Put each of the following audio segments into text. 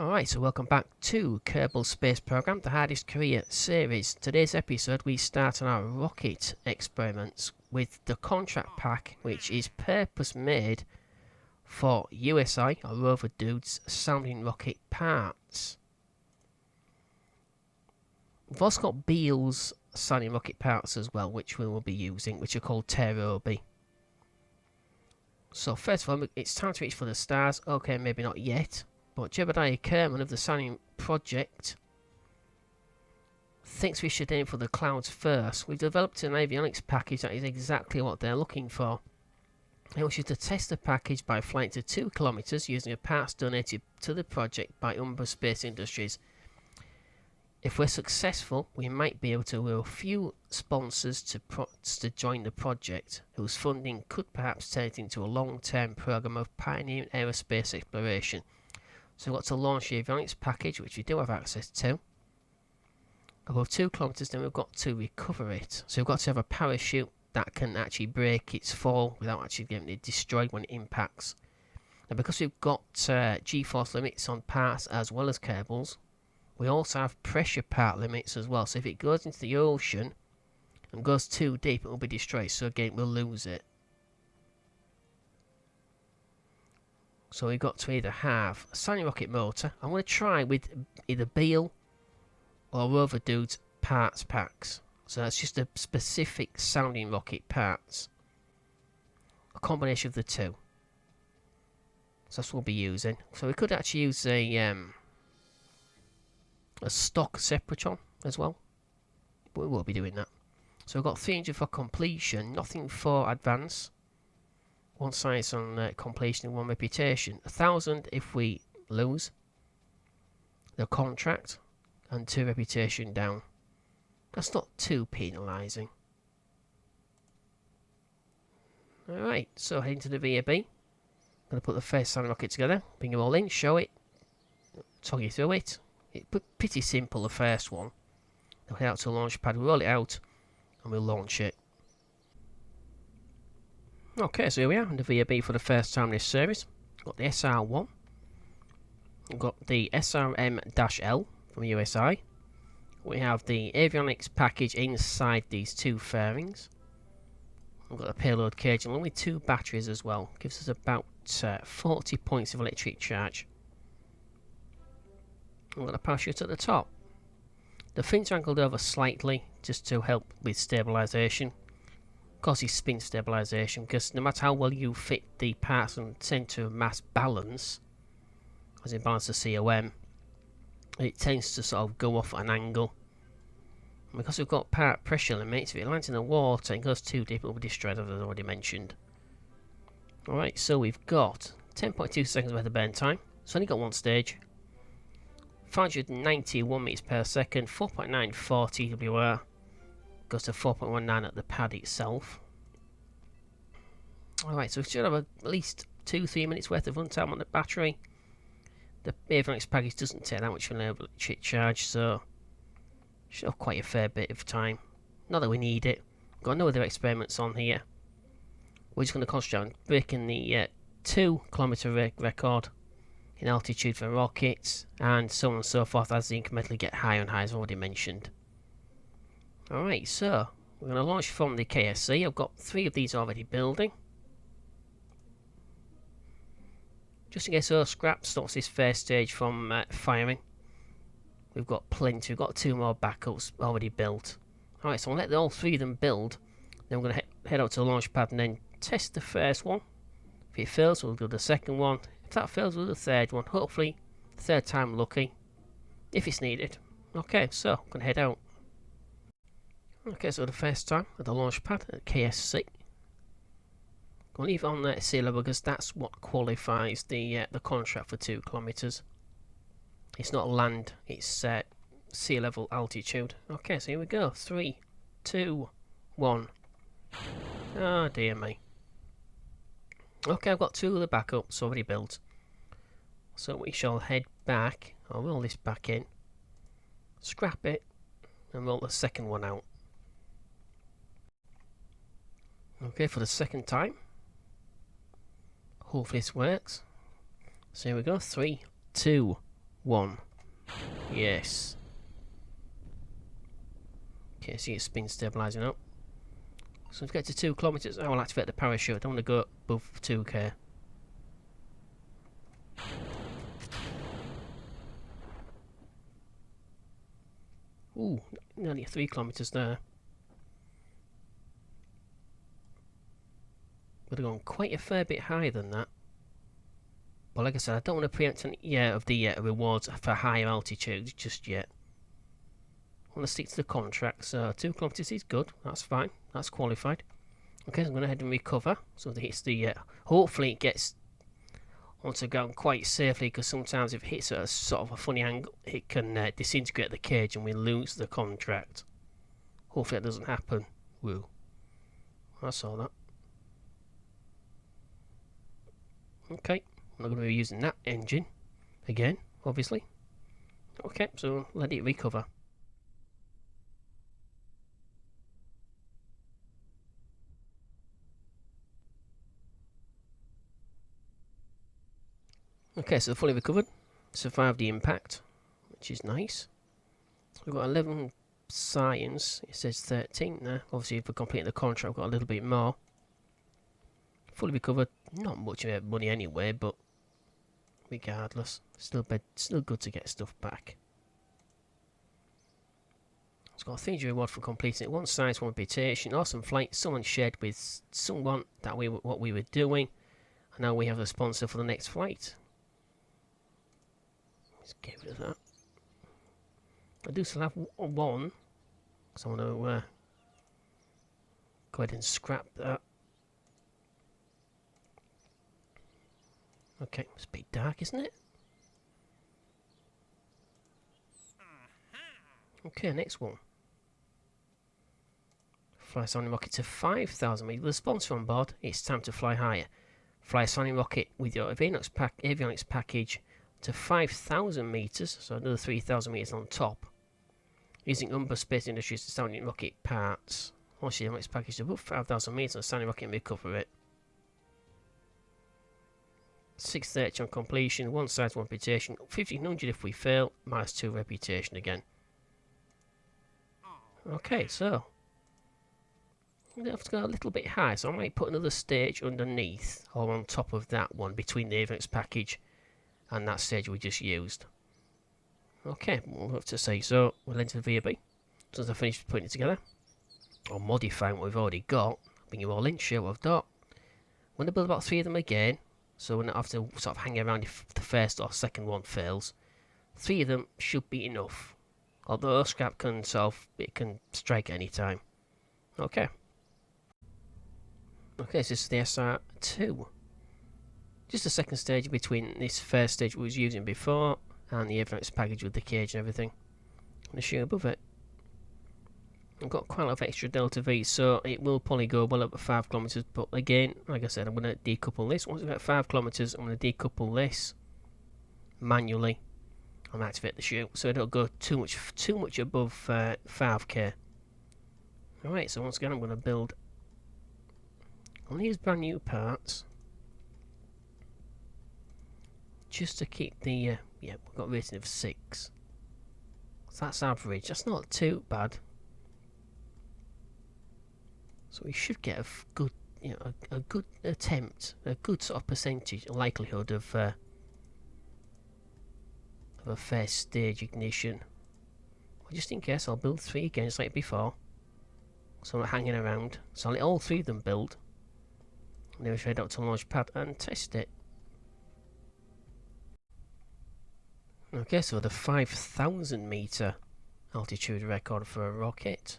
Alright, so welcome back to Kerbal Space Program, the hardest career series. Today's episode we start on our rocket experiments with the contract pack, which is purpose made for USI, or Rover Dudes, sounding rocket parts. We've also got Beale's sounding rocket parts as well, which we will be using, which are called Terobi. So first of all, it's time to reach for the stars. Okay, maybe not yet. But Jebediah Kerman of the Sounding Project thinks we should aim for the clouds first. We've developed an avionics package that is exactly what they're looking for. They want you to test the package by flying to 2 kilometers using a parts donated to the project by Umber Space Industries. If we're successful, we might be able to lure a few sponsors to join the project, whose funding could perhaps turn it into a long-term program of pioneering aerospace exploration. So we've got to launch the avionics package, which we do have access to. Above 2 kilometers, then we've got to recover it. So we've got to have a parachute that can actually break its fall without actually getting it destroyed when it impacts. And because we've got G-force limits on parts as well as cables, we also have pressure part limits as well. So if it goes into the ocean and goes too deep, it will be destroyed. So again, we'll lose it. So we've got to either have a sounding rocket motor. I'm going to try with either Beale or Rover Dudes parts packs. So that's just a specific sounding rocket parts. A combination of the two. So that's what we'll be using. So we could actually use a stock Separatron as well. But we will be doing that. So we've got 300 for completion, nothing for advance. 1 science on completion and 1 reputation. 1,000 if we lose the contract, and 2 reputation down. That's not too penalising. Alright, so heading to the VAB. I'm going to put the first sound rocket together, bring it all in, show it, talk you through it. It's pretty simple, the first one. We'll head out to the launch pad, roll it out, and we'll launch it. Okay, so here we are on the VAB for the first time in this series. Got the SR1. We've got the SRM-L from USI. We have the avionics package inside these 2 fairings. We've got the payload cage along with 2 batteries as well. Gives us about 40 points of electric charge. We've got a parachute at the top. The fins are angled over slightly just to help with stabilisation. Of course, it's spin stabilisation, because no matter how well you fit the parts and centre of mass balance, as in balance the COM, it tends to sort of go off at an angle. And because we've got part pressure limits, if it lands in the water and goes too deep, it will be destroyed, as I've already mentioned. Alright, so we've got 10.2 seconds worth of burn time. It's only got 1 stage. 591 meters per second, 4.94 TWR. Goes to 4.19 at the pad itself. Alright, so we should have at least 2-3 minutes worth of runtime on the battery. The avionics package doesn't take that much of an electric charge, so should have quite a fair bit of time. Not that we need it. Got no other experiments on here. We're just going to concentrate on breaking the 2 kilometer record in altitude for rockets, and so on and so forth as the incrementally get higher and higher, as already mentioned. Alright, so we're going to launch from the KSC. I've got 3 of these already building. Just in case those scraps stops this first stage from firing. We've got plenty. We've got 2 more backups already built. Alright, so I'll let all 3 of them build. Then we're going to head out to the launch pad and then test the first one. If it fails, we'll do the second one. If that fails, we'll do the third one. Hopefully, third time lucky. If it's needed. Okay, so I'm going to head out. Okay, so the first time at the launch pad at KSC. I'll leave it on sea level because that's what qualifies the contract for 2 kilometers. It's not land, it's sea level altitude. Okay, so here we go. 3, 2, 1. Oh dear me. Okay, I've got 2 of the backups already built. So we shall head back. I'll roll this back in. Scrap it. And roll the second one out. Okay, for the second time. Hopefully this works. So here we go. 3, 2, 1. Yes. Okay, see it's spin stabilising up. So to get to 2 kilometres, I will activate the parachute. I don't want to go above 2k. Ooh, nearly 3 kilometres there. Would have gone quite a fair bit higher than that. But like I said, I don't want to preempt any of the rewards for higher altitudes just yet. I want to stick to the contract, so 2 kilometres is good. That's fine. That's qualified. Okay, so I'm going to head and recover. So that it's the hopefully it gets onto the ground quite safely, because sometimes if it hits at a sort of a funny angle, it can disintegrate the cage and we lose the contract. Hopefully that doesn't happen. Woo. I saw that. Okay, I'm not going to be using that engine again, obviously. Okay, so let it recover. Okay, so fully recovered. Survived the impact, which is nice. We've got 11 science. It says 13 there. Obviously, for completing the contract, I've got a little bit more. Fully recovered. Not much money anyway, but regardless, still good to get stuff back. It's got a 3 reward for completing it. 1 science, 1 reputation. Awesome flight. Someone shared with someone that what we were doing, and now we have a sponsor for the next flight. Let's get rid of that. I do still have 1, so I want to go ahead and scrap that. Okay, it's a bit dark, isn't it? Okay, next one. Fly a sounding rocket to 5,000 meters. With a sponsor on board, it's time to fly higher. Fly a sounding rocket with your avionics package to 5,000 meters, so another 3,000 meters on top. Using Umber Space Industries sounding rocket parts. Once your avionics package above 5,000 meters on a sounding rocket and recover it. 630 on completion, 1 size, 1 reputation, 1500 if we fail, minus 2 reputation again. Okay, so I'm going to have to go a little bit high, so I might put another stage underneath or on top of that one between the avionics package and that stage we just used. Okay, we'll have to see. So we'll enter the VAB. As soon as I finish putting it together, or modifying what we've already got, bring you all in, show what I've got. I'm going to build about 3 of them again, so we don't have to sort of hang around if the first or second one fails. 3 of them should be enough. Although scrap can it can strike at any time. Okay. Okay, so this is the SR2. Just the second stage between this first stage we was using before and the avionics package with the cage and everything. I'm going to shoot above it. I've got quite a lot of extra delta V, so it will probably go well over 5 kilometers. But again, like I said, I'm going to decouple this. Once I've got 5 kilometers, I'm going to decouple this manually and activate the chute, so it don't go too much above 5k. Alright, so once again, I'm going to build all these brand new parts just to keep the yeah, we've got a rating of 6, so that's average. That's not too bad. So we should get a good, a good attempt, a good sort of percentage, likelihood of a first stage ignition. Well, just in case, I'll build 3 again, just like before. So I'm not hanging around. So I'll let all 3 of them build. And then we head up to launch pad and test it. Okay, so the 5,000 meter altitude record for a rocket.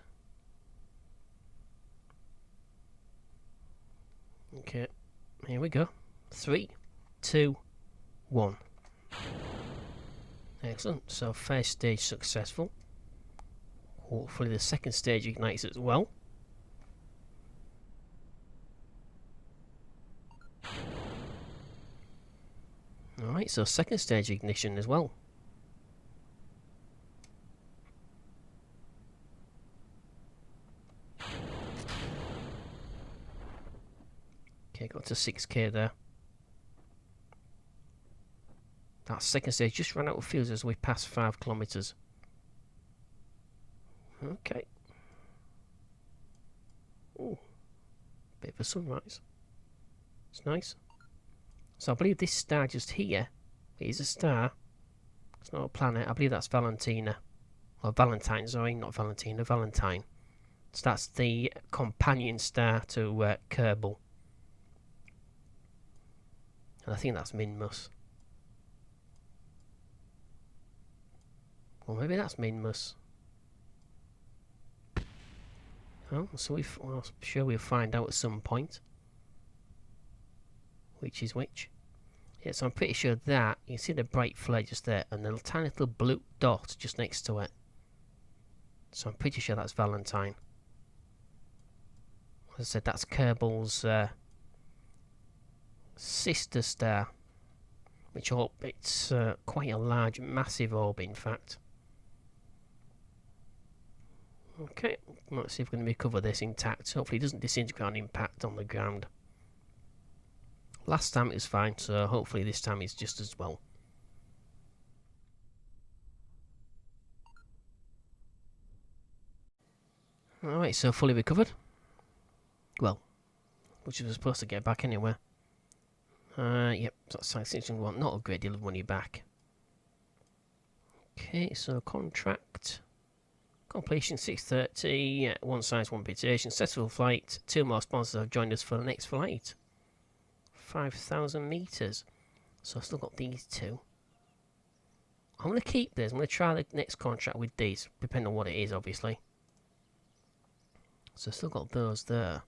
Okay, here we go. 3, 2, 1. Excellent. So first stage successful. Hopefully the second stage ignites as well. Alright, so second stage ignition as well. Okay, got to 6k there. That second stage just ran out of fuels as we passed 5 kilometres. Okay. Ooh, bit of a sunrise. It's nice. So I believe this star just here is a star. It's not a planet. I believe that's Valentina. Or Valentine, sorry, not Valentina, Valentine. So that's the companion star to Kerbal. And I think that's Minmus. Or maybe that's Minmus. Oh, so well, I'm sure we'll find out at some point. Which is which. Yeah, so I'm pretty sure that, you see the bright flare just there, and the tiny little blue dot just next to it. So I'm pretty sure that's Valentine. As I said, that's Kerbal's sister star. Which it's quite a large, massive orb, in fact. Okay, let's see if we can recover this intact. Hopefully it doesn't disintegrate on impact on the ground. Last time it was fine, so hopefully this time it's just as well. Alright, so fully recovered. Well, which was supposed to get back anyway. Yep, that's science fiction one. Not a great deal of money back. Okay, so contract. Completion 6:30. One science, one reputation. Successful flight. 2 more sponsors have joined us for the next flight. 5,000 meters. So I've still got these 2. I'm going to keep this. I'm going to try the next contract with these, depending on what it is, obviously. So I've still got those there.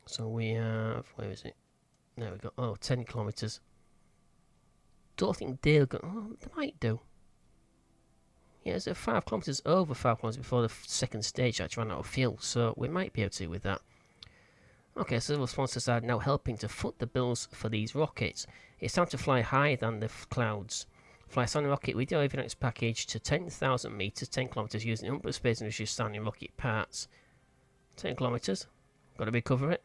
So we have, where is it? There we go. Oh, 10 kilometers. Don't think they'll go. Oh, they might do. Yeah, it's 5 kilometers, over 5 kilometers before the second stage actually ran out of fuel, so we might be able to with that. Okay, so the sponsors are now helping to foot the bills for these rockets. It's time to fly higher than the clouds. Fly a standing rocket with your avionics package to 10,000 meters, 10 kilometers, using the space industry standing rocket parts. 10 kilometers. Got to recover it.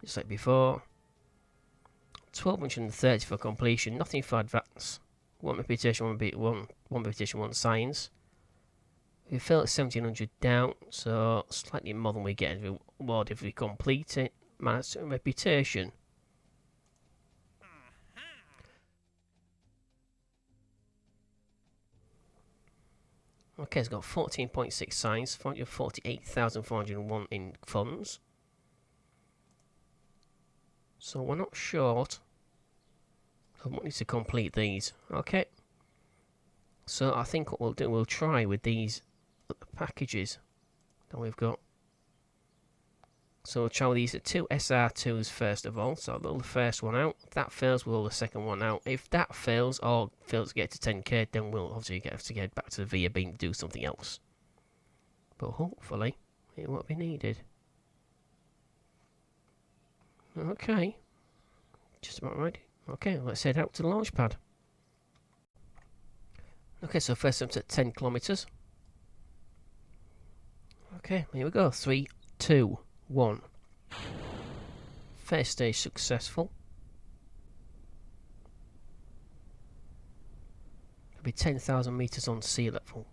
Just like before. 1230 for completion. Nothing for advance. 1 reputation, 1 reputation, 1 science. We fell at 1700 down, so slightly more than we get as reward if we complete it. Minus reputation. Okay, it's got 14.6 science, 448,401 in funds. So we're not short of money to complete these. Okay. So I think what we'll do, we'll try with these packages that we've got. So we'll try with these 2 SR2s first of all. So I'll roll the first one out. If that fails, we'll roll the second one out. If that fails, or fails to get to 10k, then we'll obviously have to get back to the VIA beam to do something else. But hopefully, it won't be needed. Okay. Just about ready. Okay, let's head out to the launch pad. Okay, so first attempt at 10 kilometers. Okay, here we go. 3, 2, 1. First stage successful. It'll be 10,000 meters on sea level.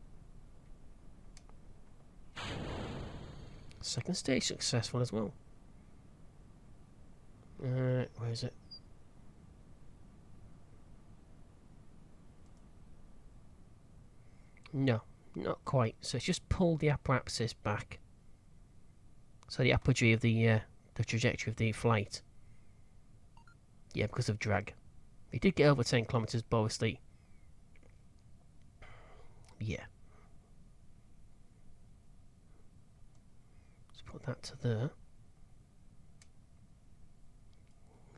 Second stage successful as well. Where is it? No, not quite. So it's just pulled the apparatus back. So the apogee of the trajectory of the flight. Yeah, because of drag. It did get over 10 kilometers, but obviously, yeah. Let's put that to there.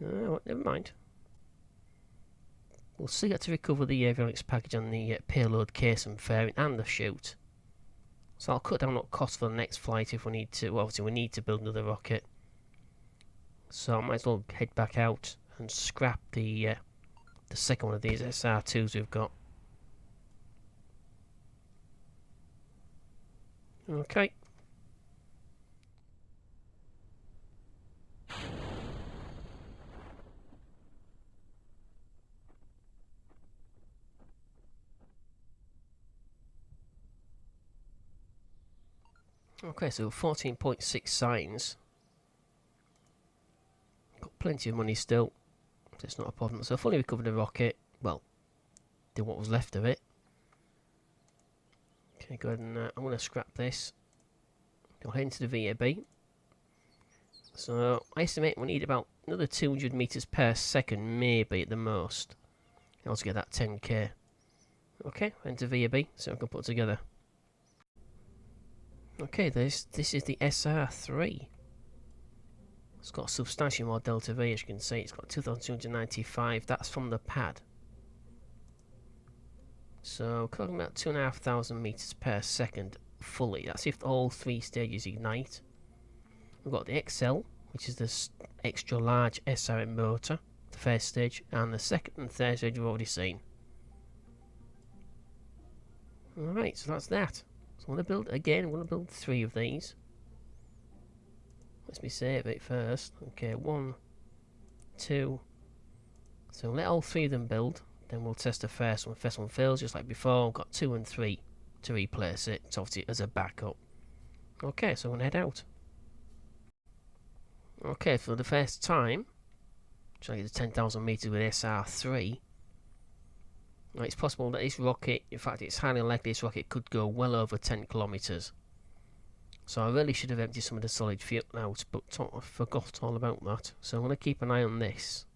Oh, never mind. We'll still get to recover the avionics package on the payload case and fairing and the chute. So I'll cut down on costs for the next flight if we need to. Well, obviously we need to build another rocket. So I might as well head back out and scrap the second one of these SR2s we've got. Okay. Okay, so 14.6 signs. Got plenty of money still. So it's not a problem. So fully recovered the rocket. Well, did what was left of it. Okay, go ahead and I'm going to scrap this. I'll head into the VAB. So I estimate we need about another 200 meters per second, maybe at the most. I'll get that 10k. Okay, into VAB, so I can put together. Okay, this is the SR3. It's got substantially more delta V, as you can see. It's got 2,295. That's from the pad. So, talking about 2,500 meters per second fully. That's if all three stages ignite. We've got the XL, which is this extra large SRM motor, the first stage, and the second and third stage we've already seen. Alright, so that's that. So I'm going to build, again, I'm going to build 3 of these. Let me save it first. Okay, 1, 2. So let all 3 of them build. Then we'll test the first one. First one fails just like before. I've got 2 and 3 to replace it. It's obviously as a backup. Okay, so I'm going to head out. Okay, for the first time, trying to get to 10,000 meters with SR3. Now, it's possible that this rocket, in fact, it's highly likely this rocket could go well over 10 kilometers. So I really should have emptied some of the solid fuel out, but I forgot all about that. So I'm going to keep an eye on this.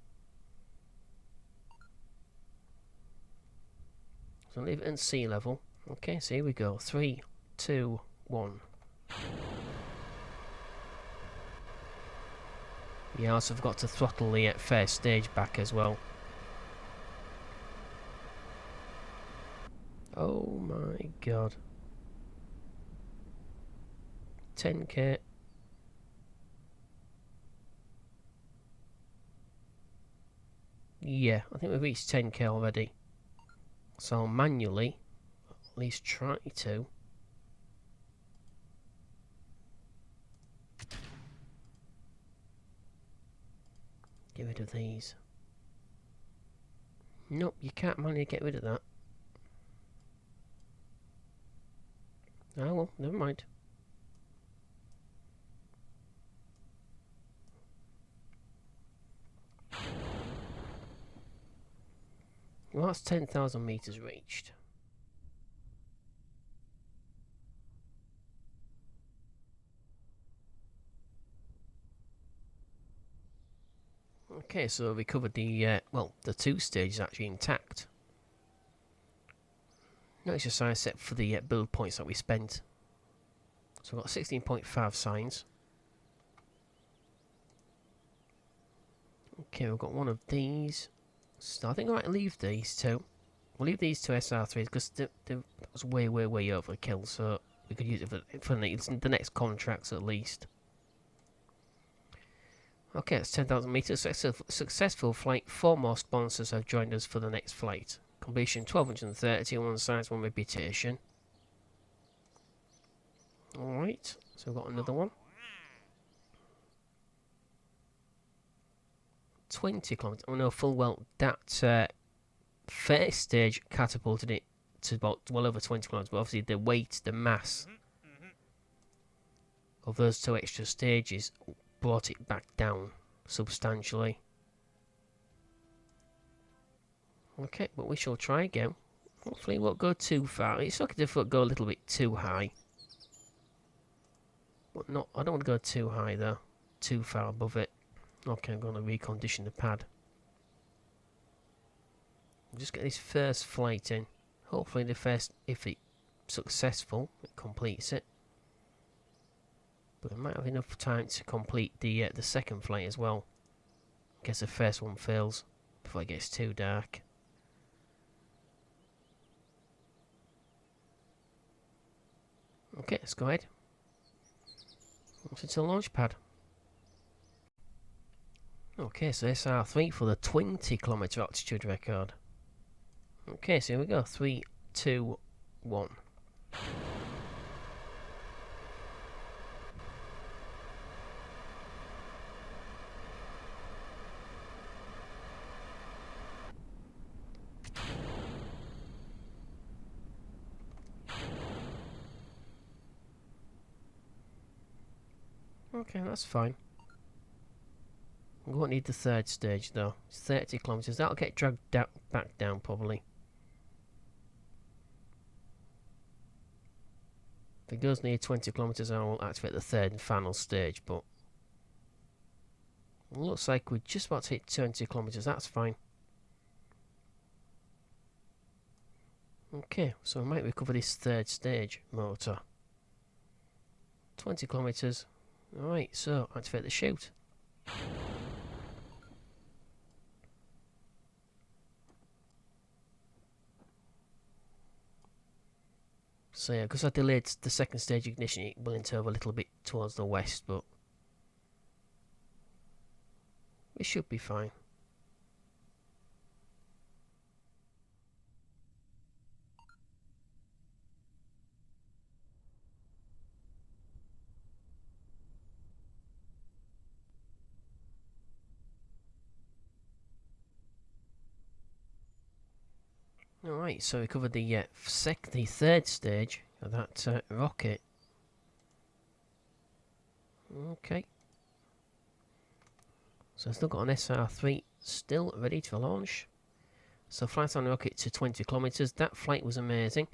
So leave it in sea level. Okay, so here we go. 3, 2, 1. Yeah, I also forgot to throttle the first stage back as well. Oh my god. 10k. Yeah, I think we've reached 10k already. So I'll manually at least try to. Get rid of these. Nope, you can't manually get rid of that. Oh well, never mind. Well, that's 10,000 meters reached. Okay, so we covered the, well, the 2 stages actually intact. No exercise set for the build points that we spent. So we've got 16.5 signs. Okay, we've got one of these. So I think I might leave these 2. We'll leave these 2 SR3s because that was way overkill, so we could use it for the next contracts at least. Okay, it's 10,000 meters. Successful flight. 4 more sponsors have joined us for the next flight. Completion 1230 on 1 size, 1 reputation. Alright, so we've got another one. 20 kilometers. Oh no, full well, that first stage catapulted it to about well over 20 kilometers, but obviously the weight, the mass of those 2 extra stages brought it back down substantially. Okay, but we shall try again. Hopefully it won't go too far. It's okay if it go a little bit too high. But not, I don't want to go too high though. Too far above it. Okay, I'm going to recondition the pad. Just get this first flight in. Hopefully the first, if it's successful, it completes it. But I might have enough time to complete the second flight as well. In case the first one fails before it gets too dark. Okay, let's go ahead. It's a launch pad. Okay, so SR3 for the 20 kilometer altitude record. Okay, so here we go. 3, 2, 1. Okay, that's fine. We won't need the third stage though. It's 30 kilometres. That'll get dragged back down probably. If it goes near 20 kilometres, I will activate the third and final stage, but it looks like we're just about to hit 20 kilometres. That's fine. Okay, so we might recover this third stage motor. 20 kilometres. Alright, so activate the chute. So yeah, because I delayed the second stage ignition, it will enter a little bit towards the west, but it should be fine. Alright, so we covered the third stage of that rocket. Okay. So I've still got an SR3 still ready to launch. So flight on the rocket to 20 kilometres. That flight was amazing.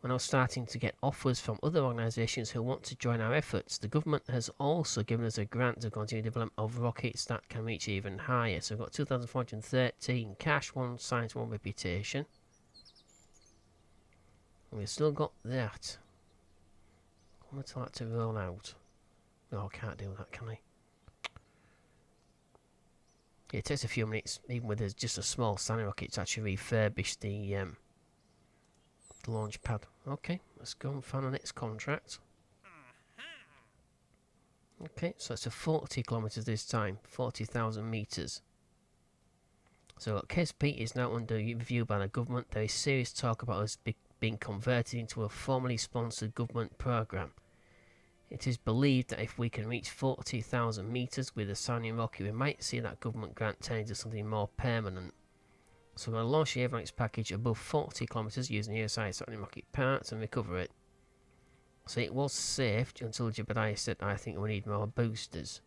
When I was starting to get offers from other organisations who want to join our efforts, the government has also given us a grant to continue development of rockets that can reach even higher. So we've got 2,413 cash, 1 science, 1 reputation. And we've still got that. I want that to roll out. No, I can't do that, can I? Yeah, it takes a few minutes, even with just a small standing rocket, to actually refurbish the launch pad. Okay, let's go and find the next contract. Okay, so it's a 40 kilometres this time, 40,000 metres. So KSP is now under review by the government. There is serious talk about us being converted into a formally sponsored government programme. It is believed that if we can reach 40,000 metres with a sounding rocket, we might see that government grant turn into something more permanent. So we're going to launch the avionics package above 40 kilometres using the ASI sounding rocket parts and recover it. So it was saved until Jebediah said, I think we need more boosters.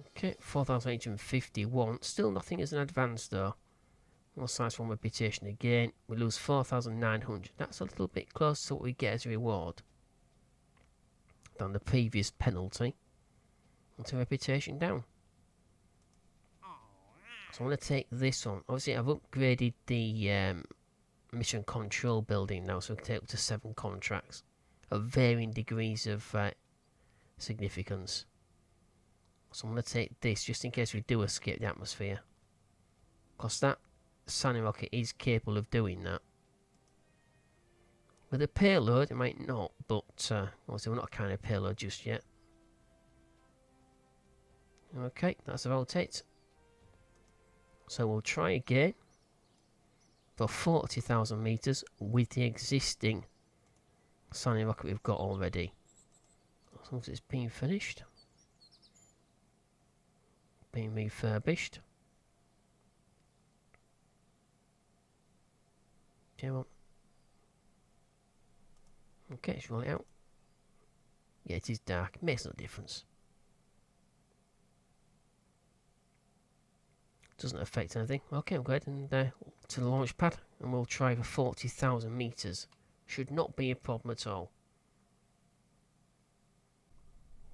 Okay, 4,851. Still nothing as an advance though. More size 1 reputation again. We lose 4,900. That's a little bit close to what we get as a reward than the previous penalty. Until reputation down. So I'm going to take this one. Obviously I've upgraded the mission control building now, so we can take up to 7 contracts of varying degrees of significance. So I'm going to take this just in case we do escape the atmosphere. Because that sounding rocket is capable of doing that. With a payload, it might not, but obviously we're not a kind of payload just yet. Okay, that's a rotate. So we'll try again for 40,000 metres with the existing sounding rocket we've got already. As long as it's been finished. Being refurbished. Come on. Okay, let's roll it out. Yeah, it is dark. Makes no difference. Doesn't affect anything. Okay, we'll go ahead and to the launch pad, and we'll try for 40,000 metres. Should not be a problem at all.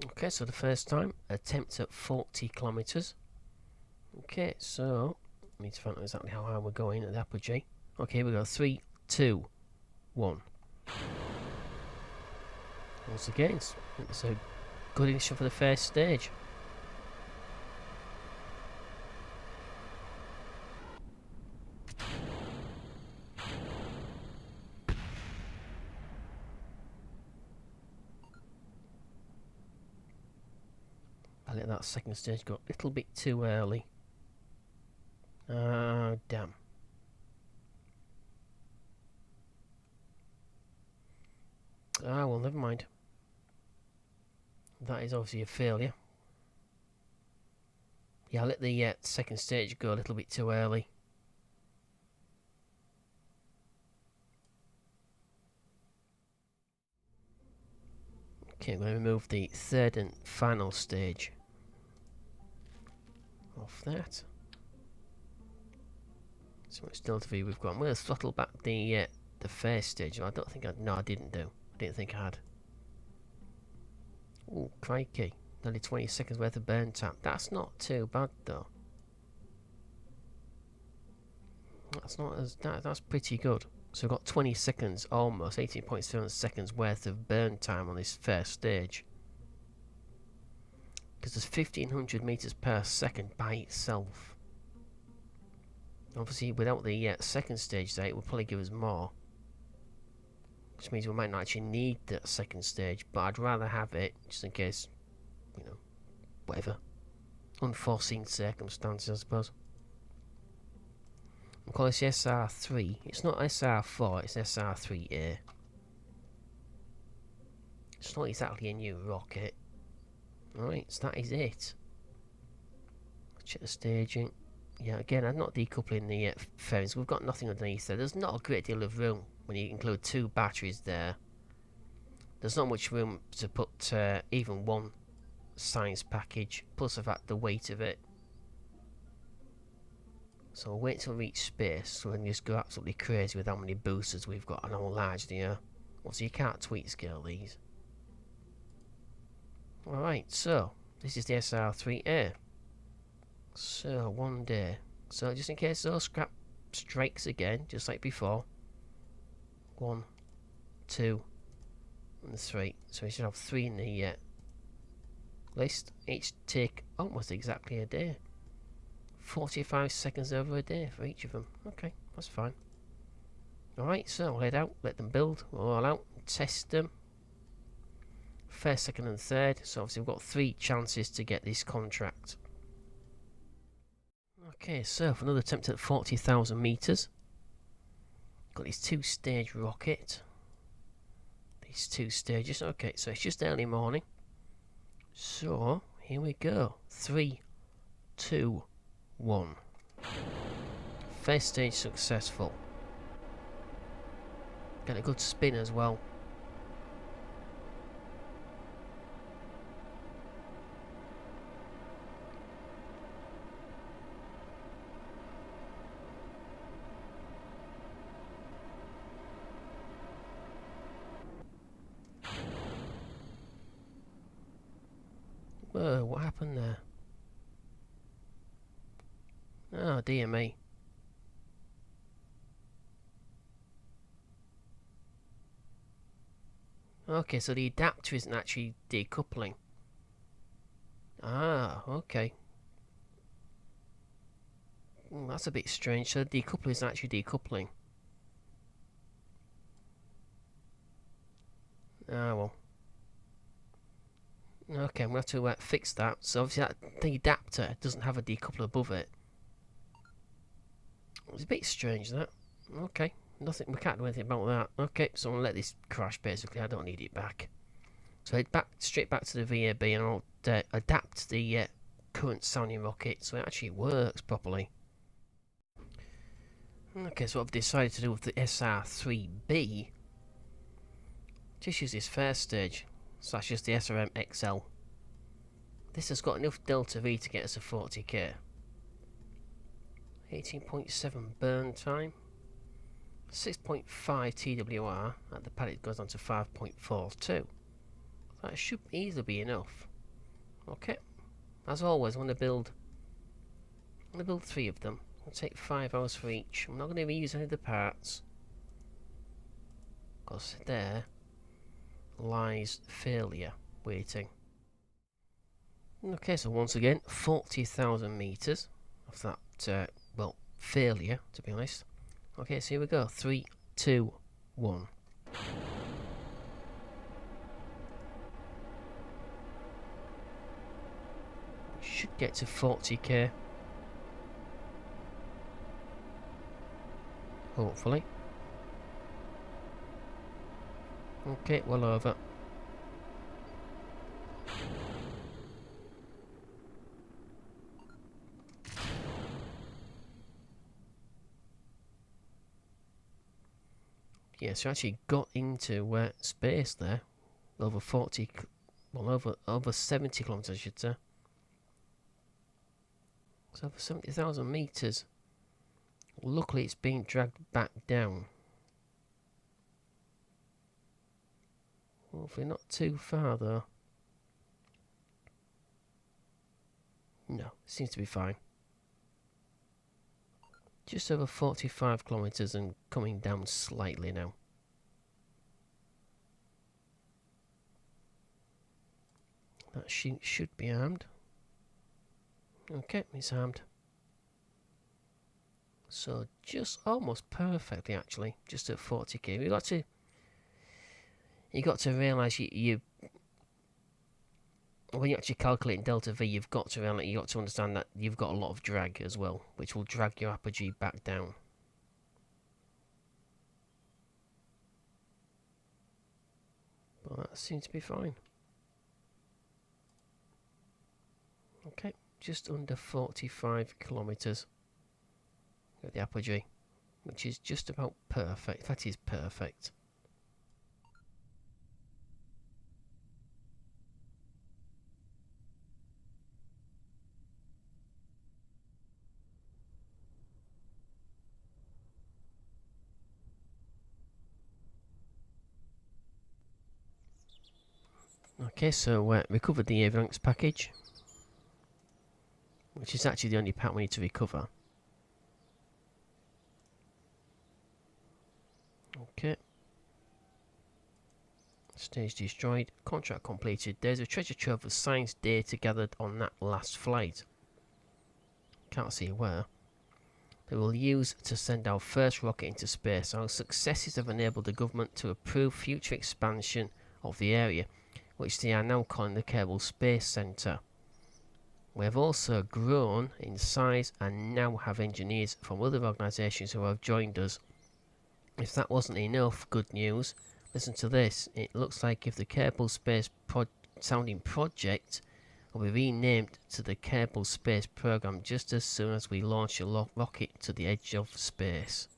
Okay, so the first time, attempt at 40 kilometres. Okay, so I need to find out exactly how high we're going at the apogee. Okay, here we go. 3, 2, 1. Once again, it's a good initial for the first stage. I let that second stage go a little bit too early. Ah, damn. Ah, well, never mind. That is obviously a failure. Yeah, I let the second stage go a little bit too early. Okay, I'm going to remove the third and final stage off that. So much delta V we've got. I'm going to throttle back the first stage. I don't think I... No, I didn't do. I didn't think I had. Ooh, crikey. Nearly 20 seconds worth of burn time. That's not too bad, though. That's not as... That's pretty good. So we've got 20 seconds, almost 18.7 seconds worth of burn time on this first stage. Because there's 1500 meters per second by itself. Obviously, without the second stage there, it will probably give us more. Which means we might not actually need that second stage, but I'd rather have it, just in case, you know, whatever. Unforeseen circumstances, I suppose. We'll call this SR3. It's not SR4, it's SR3A. It's not exactly a new rocket. Alright, so that is it. Check the staging. Yeah, again, I'm not decoupling the fairings. We've got nothing underneath there. There's not a great deal of room when you include two batteries there. There's not much room to put even one science package, plus the fact the weight of it. So we'll wait till we reach space so we can just go absolutely crazy with how many boosters we've got and how large they are. Also, you can't tweak scale these. Alright, so this is the SR3A. So, one day. So, just in case those scrap strikes again, just like before. 1, 2, and 3. So, we should have 3 in the list. Each take almost exactly a day. 45 seconds over a day for each of them. Okay, that's fine. Alright, so we'll head out, let them build, we'll all out, test them. First, second, and third. So, obviously, we've got 3 chances to get this contract. Okay, so for another attempt at 40,000 meters. Got this 2-stage rocket. These 2 stages. Okay, so it's just early morning. So, here we go. 3, 2, 1. First stage successful. Got a good spin as well. Whoa, what happened there? Oh, dear me. Okay, so the adapter isn't actually decoupling. Ah, okay. That's a bit strange. So the decoupler isn't actually decoupling. Ah, well. Okay, I'm going to have to fix that. So obviously the adapter doesn't have a decoupler above it. It's a bit strange, that. Okay, nothing. We can't do anything about that. Okay, so I'm going to let this crash, basically. I don't need it back. So head back, straight back to the VAB, and I'll adapt the current sounding rocket so it actually works properly. Okay, so what I've decided to do with the SR3B, just use this first stage. So that's just the SRM XL. This has got enough delta V to get us a 40k. 18.7 burn time. 6.5 TWR. At the pad it goes on to 5.42. That should easily be enough. Okay. As always, I'm going to build 3 of them. It'll take 5 hours for each. I'm not going to reuse any of the parts, because there lies failure waiting. Okay, so once again, 40,000 meters of that, well, failure, to be honest. Okay, so here we go. 3, 2, 1. Should get to 40k. Hopefully. Okay, well over. Yeah, so I actually got into space there. Over 40 well, over 70 kilometers, I should say. It's over 70,000 meters. Luckily, it's being dragged back down. Hopefully not too far, though. No, seems to be fine. Just over 45 kilometers and coming down slightly now. That sheet should be armed. Okay, it's armed. So just almost perfectly, actually, just at 40k. You got to realise you when you're actually calculating delta V, you've got to understand that you've got a lot of drag as well, which will drag your apogee back down. But that seems to be fine. Okay, just under 45 kilometers at the apogee, which is just about perfect. That is perfect. Okay, so we covered the avionics package, which is actually the only part we need to recover. Okay. Stage destroyed. Contract completed. There's a treasure trove of science data gathered on that last flight. Can't see where. They will use to send our first rocket into space. Our successes have enabled the government to approve future expansion of the area, which they are now calling the Kerbal Space Centre. We have also grown in size and now have engineers from other organisations who have joined us. If that wasn't enough good news, listen to this. It looks like if the Kerbal Space sounding project will be renamed to the Kerbal Space Program just as soon as we launch a rocket to the edge of space.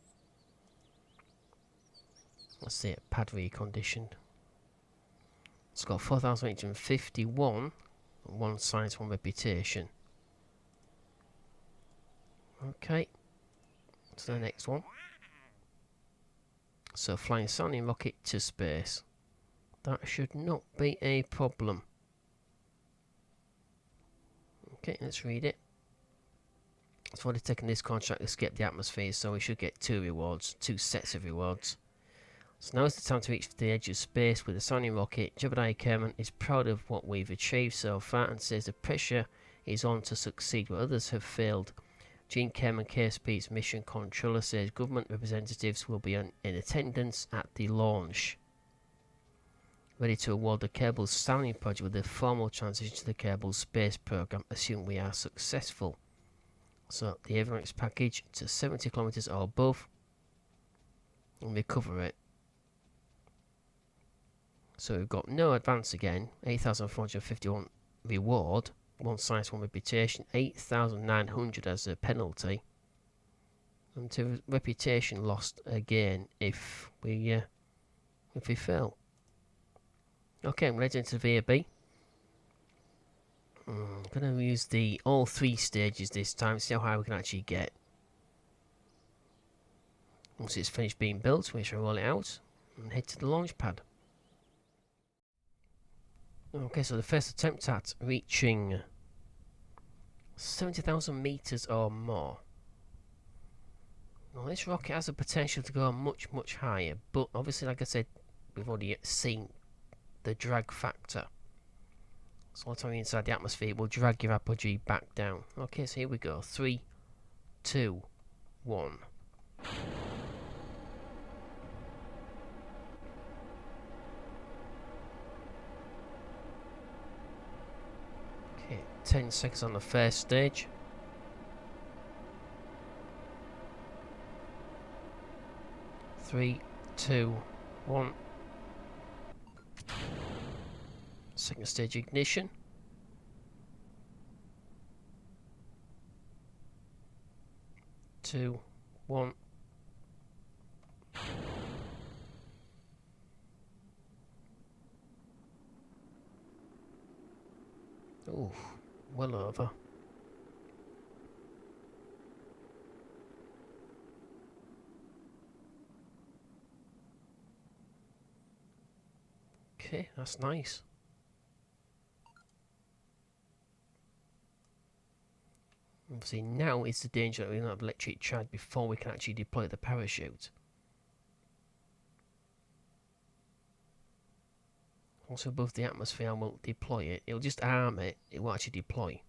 Let's see it, pad reconditioned. It's got 4,851, one science, one reputation. Okay, to the next one. So flying sounding rocket to space. That should not be a problem. Okay, let's read it. It's already taken this contract to escape the atmosphere, so we should get two sets of rewards. So now is the time to reach the edge of space with the sounding rocket. Jebediah Kerman is proud of what we've achieved so far and says the pressure is on to succeed where others have failed. Gene Kerman, KSP's mission controller, says government representatives will be in attendance at the launch. Ready to award the Kerbal sounding project with a formal transition to the Kerbal space program, assuming we are successful. So the avionics package to 70 kilometers or above and recover it. So we've got no advance again, 8,451 reward, one science, one reputation, 8,900 as a penalty, and to reputation lost again if we fail. Okay, I'm ready into the VAB. I'm going to use all three stages this time, see how high we can actually get. Once it's finished being built, we shall roll it out and head to the launch pad. Okay, so the first attempt at reaching 70,000 meters or more. Now this rocket has the potential to go much, much higher, but obviously, like I said, we've already seen the drag factor. So all the time you're inside the atmosphere, it will drag your apogee back down. Okay, so here we go. 3, 2, 1. Okay, 10 seconds on the first stage. 3, 2, 1. Second stage ignition. 2, 1. Oh, well over. Okay, that's nice. Obviously now is the danger that we don't have electric charge before we can actually deploy the parachute. Also above the atmosphere, I won't deploy it. It'll just arm it. It won't actually deploy.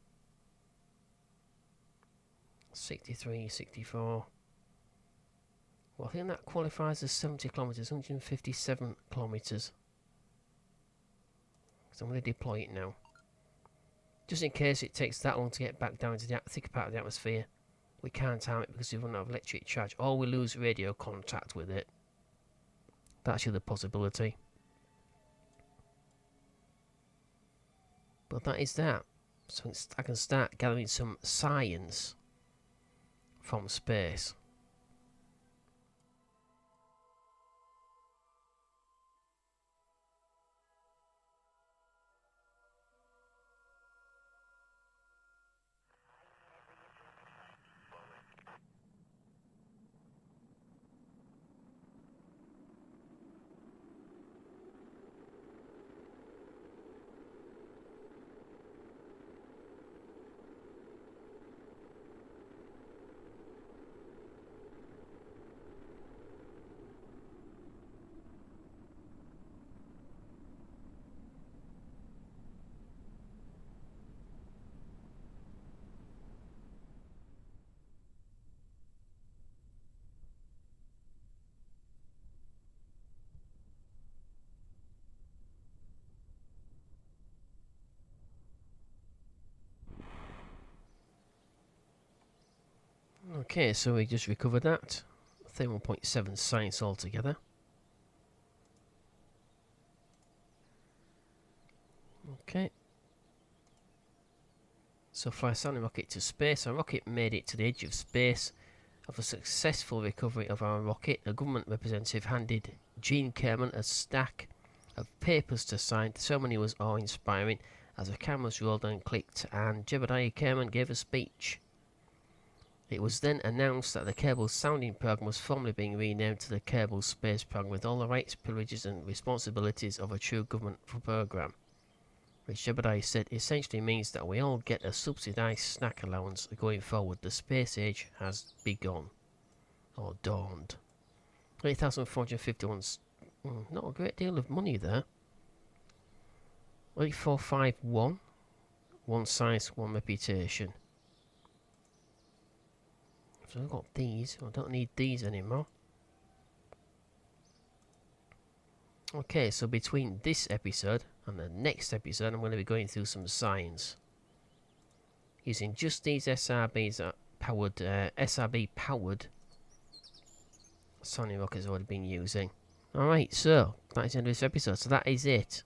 63, 64. Well, I think that qualifies as 70 kilometers, 157 kilometers. So I'm going to deploy it now. Just in case it takes that long to get back down into the thicker part of the atmosphere, we can't arm it because we run out of electric charge, or we lose radio contact with it. That's the other possibility. But that is that. So I can start gathering some science from space. Okay, so we just recovered that. 31.7 science altogether. Okay. So fly a sounding rocket to space. Our rocket made it to the edge of space. Of a successful recovery of our rocket, a government representative handed Gene Kerman a stack of papers to sign. The ceremony was awe-inspiring as the cameras rolled and clicked, and Jebediah Kerman gave a speech. It was then announced that the Kerbal sounding program was formally being renamed to the Kerbal Space Program, with all the rights, privileges and responsibilities of a true government program, which Jebediah said essentially means that we all get a subsidised snack allowance going forward. The space age has begun, or dawned. 8,451, not a great deal of money there. 8451, one size, one reputation. So I've got these. I don't need these anymore. Okay, so between this episode and the next episode, I'm going to be going through some science using just these SRB powered sounding rockets I've already been using. Alright, so that is the end of this episode. So that is it.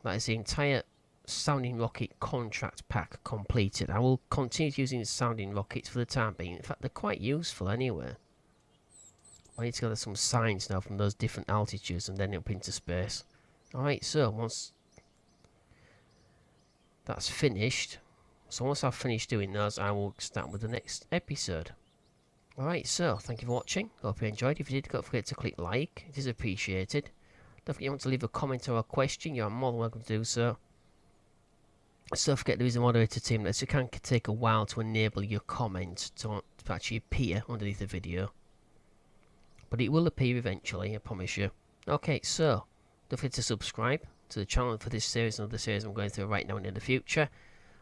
That is the entire sounding rocket contract pack completed. I will continue using sounding rockets for the time being. In fact, they're quite useful anyway. I need to gather some signs now from those different altitudes and then up into space. Alright, so once that's finished, once I've finished doing those, I will start with the next episode. Alright, so thank you for watching. Hope you enjoyed. If you did, don't forget to click like. It is appreciated. Don't forget you want to leave a comment or a question. You are more than welcome to do so. So don't forget there is a moderator team that it can take a while to enable your comment to actually appear underneath the video. But it will appear eventually, I promise you. Okay, so don't forget to subscribe to the channel for this series and other series I'm going through right now and in the future.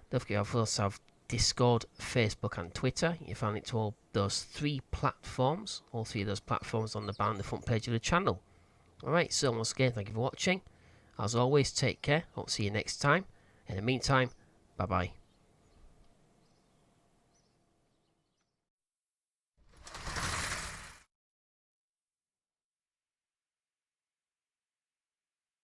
Don't forget I also have Discord, Facebook and Twitter. You find it to all those three platforms. All three of those platforms on the bar on the front page of the channel. Alright, so once again, thank you for watching. As always, take care. Hope to see you next time. In the meantime, bye bye.